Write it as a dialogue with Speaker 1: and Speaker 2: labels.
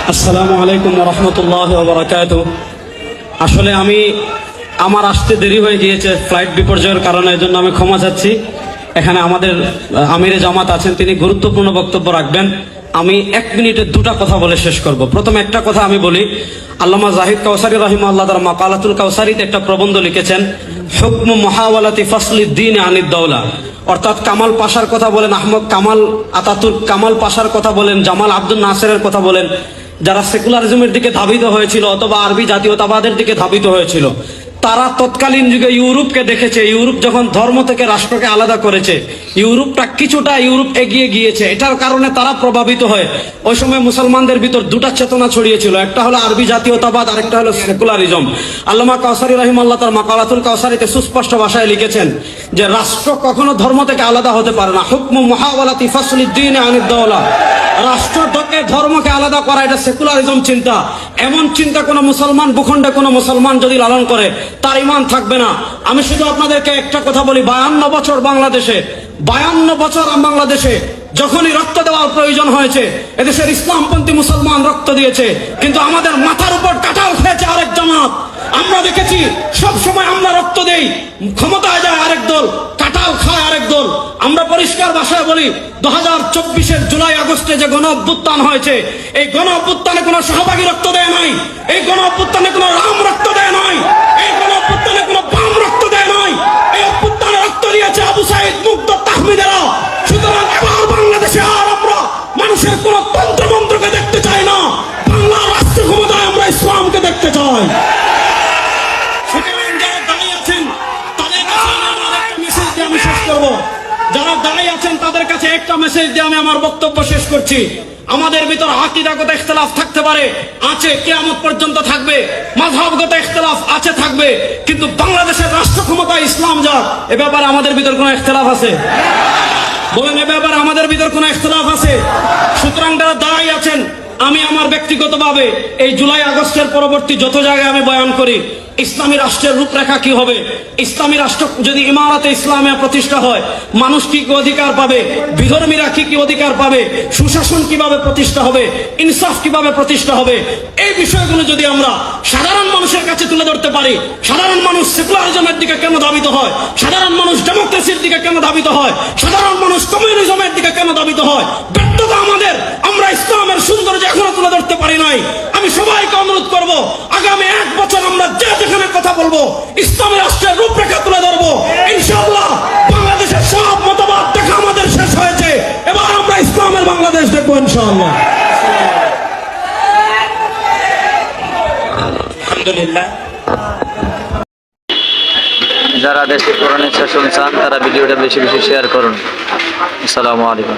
Speaker 1: আসসালামু আলাইকুম ওয়া রাহমাতুল্লাহি ওয়া বারাকাতুহু। আসলে আমার আসতে দেরি হয়ে গিয়েছে ফ্লাইট বিপর্যয়ের কারণে, এজন্য আমি ক্ষমা চাচ্ছি। এখানে আমাদের আমিরে জামাত আছেন, তিনি গুরুত্বপূর্ণ বক্তব্য রাখবেন। আমি 1 মিনিটে 2টা কথা বলে শেষ করব। প্রথমে একটা কথা আমি বলি, আল্লামা জাহিদ কাউসারী রাহিমাহুল্লাহ তাআলা মাকালাতুল কাউসারীতে একটা প্রবন্ধ লিখেছেন, হুকমু মুহাওয়ালাতি ফাসলিদ্দিন আনিদ দাওলা। অর্থাৎ কামাল পাশার কথা বলেন, আহমদ কামাল আতাতুর্ক কামাল পাশার কথা বলেন, জামাল আব্দুল নাসেরের কথা বলেন, যারা সেকুলারিজমের দিকে ধাবিত হয়েছিল অথবা আরবি জাতীয়তাবাদের দিকে ধাবিত হয়েছিল, তারা তৎকালীন যুগে ইউরোপকে দেখেছে। ইউরোপ যখন ধর্ম থেকে রাষ্ট্রকে আলাদা করেছে, ইউরোপটা কিছুটা এগিয়ে গিয়েছে। এটার কারণে তারা প্রভাবিত হয়। ওই সময় মুসলমানদের ভিতর 2টা চেতনা ছড়িয়েছিল, একটা হলো আরবি জাতীয়তাবাদ, আরেকটা হলো সেকুলারিজম। আল্লামা কাউসারী রাহিমাহুল্লাহ তার মাকালাতুল কাউসারীতে সুস্পষ্ট ভাষায় লিখেছেন যে রাষ্ট্র কখনো ধর্ম থেকে আলাদা হতে পারে না। হুকমু মুহাওয়ালাতি ফাসলিদ্দিন আনিদ দাওলা, রাষ্ট্রকে ধর্মকে আলাদা করা, এটা সেকুলারিজম চিন্তা। এমন চিন্তা কোন মুসলমান ভূখণ্ডে কোন মুসলমান যদি লালন করে, তার ঈমান থাকবে না। আমি শুধু আপনাদেরকে একটা কথা বলি, 52 বছর বাংলাদেশে যখনই রক্ত দেওয়ার প্রয়োজন হয়েছে, এদেশের ইসলামপন্থী মুসলমান রক্ত দিয়েছে, কিন্তু আমাদের মাথার উপর কাঁঠাল খেয়েছে আরেক জামাত। আমরা দেখেছি সব সময় আমরা রক্ত দেই, ক্ষমতায় যায় আরেক দল, কাঁঠাল খায় আরেক দল। আমরা পরিষ্কার ভাষায় বলি, 2024-এর জুলাই আগস্টে যে গণ অভ্যুত্থান হয়েছে, এই গণ অভ্যুত্থানে কোনো সহভাগী রক্ত দেয় নাই, এই গণ অভ্যুত্থানে কোনো রাম রক্ত দেয় নাই, এই গণ অভ্যুত্থানে কোনো বাম রক্ত দেয় নাই, এই অভ্যুত্থানে রক্ত দিয়েছে আবু সাইদ, মুগ্ধ, তাহমিদেরা। সুতরাং এবার বাংলাদেশে আর আমরা মানুষের কোন তন্ত্রমন্ত্রকে দেখতে চাই না, বাংলার রাষ্ট্র ক্ষমতায় আমরা ইসলামকে দেখতে চাই। যারা দাঁড়িয়ে আছেন তাদের কাছে একটা মেসেজ দিয়ে আমি আমার বক্তব্য শেষ করছি। আমাদের ভিতর আকীদাগত ইখতিলাফ থাকতে পারে, আছে, কিয়ামত পর্যন্ত থাকবে। মাযহাবগত ইখতিলাফ আছে, থাকবে, কিন্তু বাংলাদেশের রাষ্ট্র ক্ষমতায় ইসলাম যাক, এ ব্যাপারে আমাদের ভিতর কোনো ইখতিলাফ আছে? বলেন, এ ব্যাপারে আমাদের ভিতর কোনো ইখতিলাফ আছে? সুতরাং যারা দাঁড়িয়ে আছেন, আমি আমার ব্যক্তিগতভাবে এই জুলাই আগস্টের পরবর্তী যত জায়গায় আমি বয়ান করি, ইসলামী রাষ্ট্রের রূপরেখা কি হবে, ইসলামী রাষ্ট্র যদি ইমারতে ইসলামে প্রতিষ্ঠা হয়, মানুষ কি কি অধিকার পাবে, বিধর্মীরা কি কি অধিকার পাবে, সুশাসন কিভাবে প্রতিষ্ঠা হবে, ইনসাফ কিভাবে প্রতিষ্ঠা হবে, এই বিষয়গুলো যদি আমরা সাধারণ মানুষের কাছে তুলে ধরতে পারি, সাধারণ মানুষ সেকুলারিজমের দিকে কেন ধাবিত হয়, সাধারণ মানুষ ডেমোক্রেসির দিকে কেন ধাবিত হয়, সাধারণ মানুষ কমিউনিজমের দিকে কেন ধাবিত হয়, ব্যর্থতা আমাদের, আমরা ইসলামের সৌন্দর্য এখনো তুলে ধরতে পারি নাই। আমি সবাইকে অনুরোধ করব, আগামী 1 বছর আমরা যেখানে কথা বলবো, ইসলামী রাষ্ট্রের রূপরেখা তুলে ধরবো। ইনশাআল্লাহ বাংলাদেশের সব মতবাদ দেখা আমাদের শেষ হয়েছে, এবার আমরা ইসলামের বাংলাদেশ দেখবো ইনশাআল্লাহ। আলহামদুলিল্লাহ।
Speaker 2: যারা দেশে কোরআনের শাসন চান, তারা ভিডিওটা বেশি বেশি শেয়ার করুন। আসসালামু আলাইকুম।